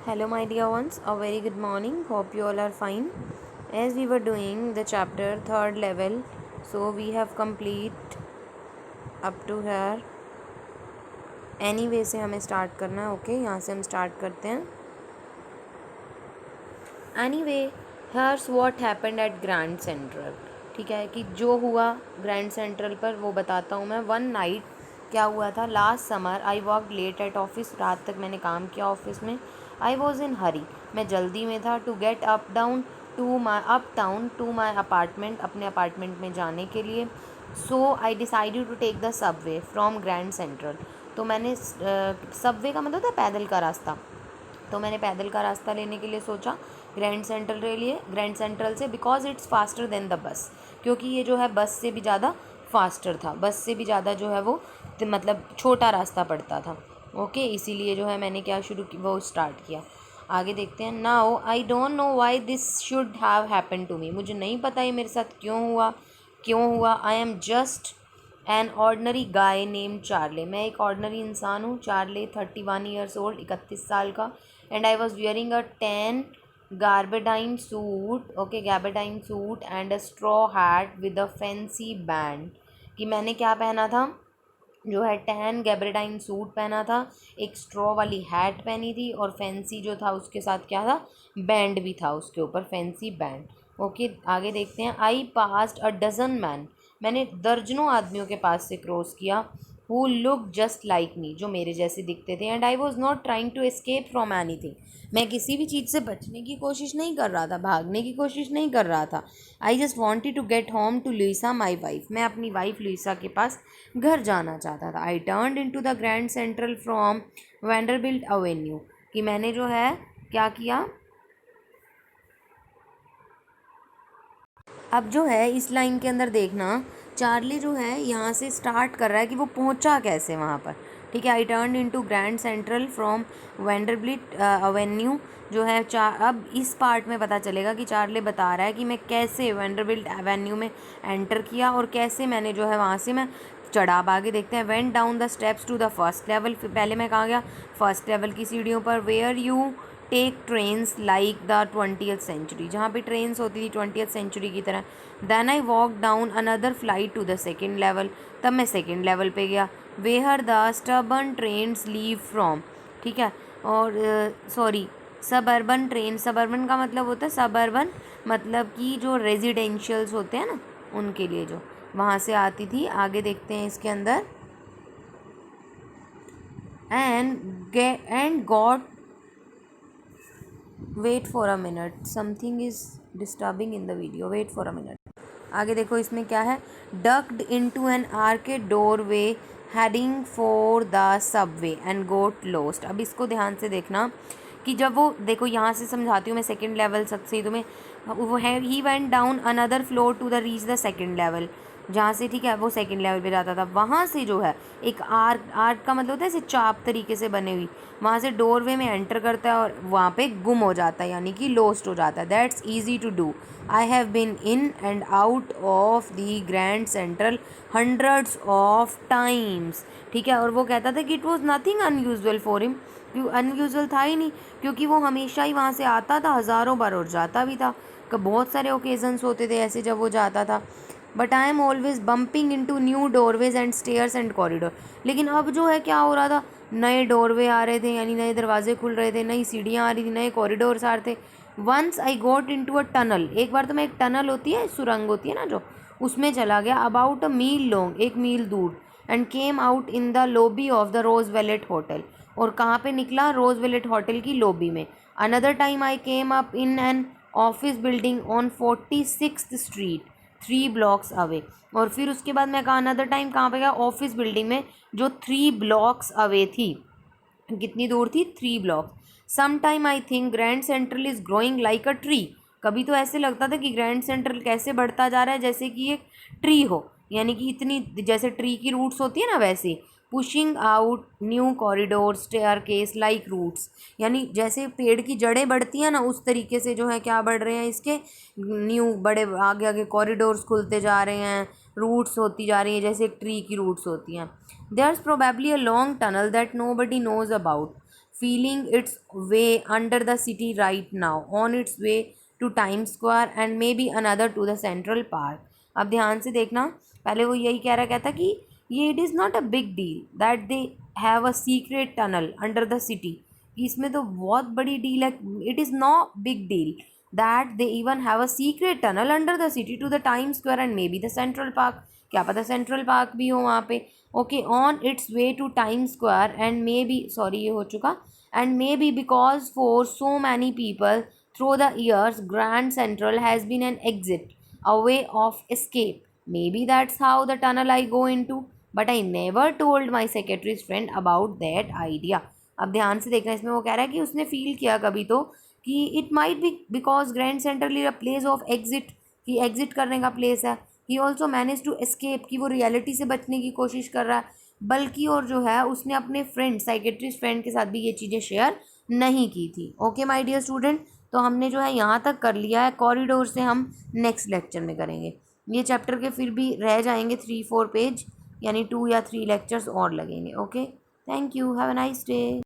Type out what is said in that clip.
Hello, my dear ones. A very good morning. Hope you all are fine. As we were doing the chapter third level, so we have complete up to here. Anyway से हमें start करना है. Okay, यहाँ से हम start करते हैं. Anyway, here's what happened at Grand Central. ठीक है कि जो हुआ ग्रैंड सेंट्रल पर वो बताता हूँ मैं. वन नाइट क्या हुआ था. Last summer I work late at office. रात तक मैंने काम किया ऑफिस में. I was in hurry. मैं जल्दी में था. To get uptown to my apartment. अपने अपार्टमेंट में जाने के लिए. So I decided to take the subway from grand central. तो मैंने सबवे का मतलब था पैदल का रास्ता. तो मैंने पैदल का रास्ता लेने के लिए सोचा ग्रैंड सेंट्रल से. Because it's faster than the bus. क्योंकि ये जो है बस से भी ज़्यादा फास्टर था. बस से भी ज़्यादा जो है वो मतलब छोटा रास्ता पड़ता था. ओके, इसीलिए जो है मैंने क्या वो स्टार्ट किया. आगे देखते हैं. Now I don't know why this should have happen to me. मुझे नहीं पता ये मेरे साथ क्यों हुआ. I am just an ordinary guy name Charlie. मैं एक ऑर्डनरी इंसान हूँ. चार्ले 31 ईयर्स ओल्ड, 31 साल का. And I was wearing a tan gabardine suit and a straw hat with a fancy band. कि मैंने क्या पहना था, जो है टैन गैब्रेडाइन सूट पहना था, एक स्ट्रॉ वाली हैट पहनी थी और फैंसी जो था उसके साथ क्या था, बैंड भी था उसके ऊपर, फैंसी बैंड. ओके, आगे देखते हैं. I passed a dozen man. मैंने दर्जनों आदमियों के पास से क्रॉस किया. Who look just like me, जो मेरे जैसे दिखते थे. And I was not trying to escape from anything. मैं किसी भी चीज़ से बचने की कोशिश नहीं कर रहा था, भागने की कोशिश नहीं कर रहा था. I just wanted to get home to Luisa my wife. मैं अपनी वाइफ लुइसा के पास घर जाना चाहता था. I turn into the Grand Central from Vanderbilt Avenue. कि मैंने जो है क्या किया, अब जो है इस लाइन के अंदर देखना, चार्ली जो है यहाँ से स्टार्ट कर रहा है कि वो पहुँचा कैसे वहाँ पर. ठीक है. I turn into Grand Central from Vanderbilt Avenue. जो है अब इस पार्ट में पता चलेगा कि चार्ली बता रहा है कि मैं कैसे वैंडरबिल्ट एवेन्यू में एंटर किया और कैसे मैंने जो है वहाँ से मैं चढ़ा. अब आगे देखते हैं. Went down the steps to the first level. पहले मैं कहाँ गया, फर्स्ट लेवल की सीढ़ियों पर. Where you take trains like the 20th century. जहाँ पे ट्रेन्स होती थी 20th सेंचुरी की तरह. Then I walk down another flight to the second level. तब मैं सेकेंड लेवल पे गया. Where the stubborn trains leave from. ठीक है. और सॉरी, सबर्बन ट्रेन. सबर्बन का मतलब होता है, सबर्बन मतलब कि जो रेजिडेंशियल्स होते हैं ना, उनके लिए जो वहाँ से आती थी. आगे देखते हैं इसके अंदर. And got wait for a minute, something is disturbing in the video, wait for a minute. आगे देखो इसमें क्या है. Ducked into an arcade doorway heading for the subway and got lost. अब इसको ध्यान से देखना कि जब वो देखो, यहाँ से समझाती हूँ मैं सेकंड लेवल से तुम्हें. वो है ही went down another floor to the reach the second level. जहाँ से ठीक है वो सेकंड लेवल पे जाता था, वहाँ से जो है एक आर्क का मतलब होता है ऐसे चाप तरीके से बने हुई, वहाँ से डोरवे में एंटर करता है और वहाँ पे गुम हो जाता है, यानी कि लॉस्ट हो जाता है. That's easy to do. I have been in and out of the Grand Central hundreds of times. ठीक है. और वो कहता था कि it was nothing unusual for him. क्यों अनयूजल था ही नहीं, क्योंकि वो हमेशा ही वहाँ से आता था हज़ारों बार और जाता भी था. बहुत सारे ओकेजन्स होते थे ऐसे जब वो जाता था. But I am always bumping into new doorways and stairs and corridor. लेकिन अब जो है क्या हो रहा था, नए डोरवे आ रहे थे, यानी नए दरवाजे खुल रहे थे, नई सीढ़ियाँ आ रही थी, नए कॉरिडोर्स आ रहे थे. Once I got into a tunnel. एक बार तो मैं एक टनल होती है, सुरंग होती है ना जो, उसमें चला गया. अबाउट अ मील लॉन्ग, 1 मील दूर. And came out in the lobby of the Roosevelt hotel. और कहाँ पे निकला, रोज वेलेट होटल की लॉबी में. Another time I came up in an office building on 46th street, 3 blocks away. और फिर उसके बाद मैं कहा अनदर टाइम कहाँ पे गया, ऑफिस बिल्डिंग में जो 3 blocks अवे थी. कितनी दूर थी, 3 blocks. Some time I think Grand Central is growing like a tree. कभी तो ऐसे लगता था कि ग्रैंड सेंट्रल कैसे बढ़ता जा रहा है जैसे कि एक ट्री हो, यानी कि इतनी जैसे ट्री की रूट्स होती है ना वैसे. Pushing out new corridor staircase like roots. यानी जैसे पेड़ की जड़ें बढ़ती हैं ना, उस तरीके से जो है क्या बढ़ रहे हैं इसके, न्यू बड़े आगे आगे कॉरिडोर्स खुलते जा रहे हैं, रूट्स होती जा रही हैं जैसे एक ट्री की रूट्स होती हैं. There is probably a long tunnel that nobody knows about. feeling its way under the city right now, on its way to Times Square and maybe another to the Central Park. अब ध्यान से देखना, पहले वो यही कह रहा कहता कि ये it is not a big deal that they have a secret tunnel under the city, इसमें तो बहुत बड़ी डील है, it is not big deal that they even have a secret tunnel under the city to the Time Square and maybe the Central Park, क्या पता Central Park भी हो वहाँ पे. Okay, on its way to Time Square and maybe, sorry ये हो चुका, and maybe because for so many people through the years Grand Central has been an exit, a way of escape. Maybe that's how the tunnel I go into. But I never told my secretary's friend about that idea. अब ध्यान से देखना, इसमें वो कह रहा है कि उसने फील किया कभी तो कि it might be because Grand Central is a place of exit, कि एग्जिट करने का प्लेस है. He also manage to escape, कि वो रियलिटी से बचने की कोशिश कर रहा है. बल्कि और जो है उसने अपने फ्रेंड, साइकेट्रिस्ट फ्रेंड के साथ भी ये चीज़ें शेयर नहीं की थी. ओके माय डियर स्टूडेंट, तो हमने जो है यहाँ तक कर लिया है. कॉरिडोर से हम नेक्स्ट लेक्चर में करेंगे. ये चैप्टर के फिर भी रह जाएंगे 3-4 पेज, यानी 2 या 3 लेक्चर्स और लगेंगे. Okay, thank you, have a nice day.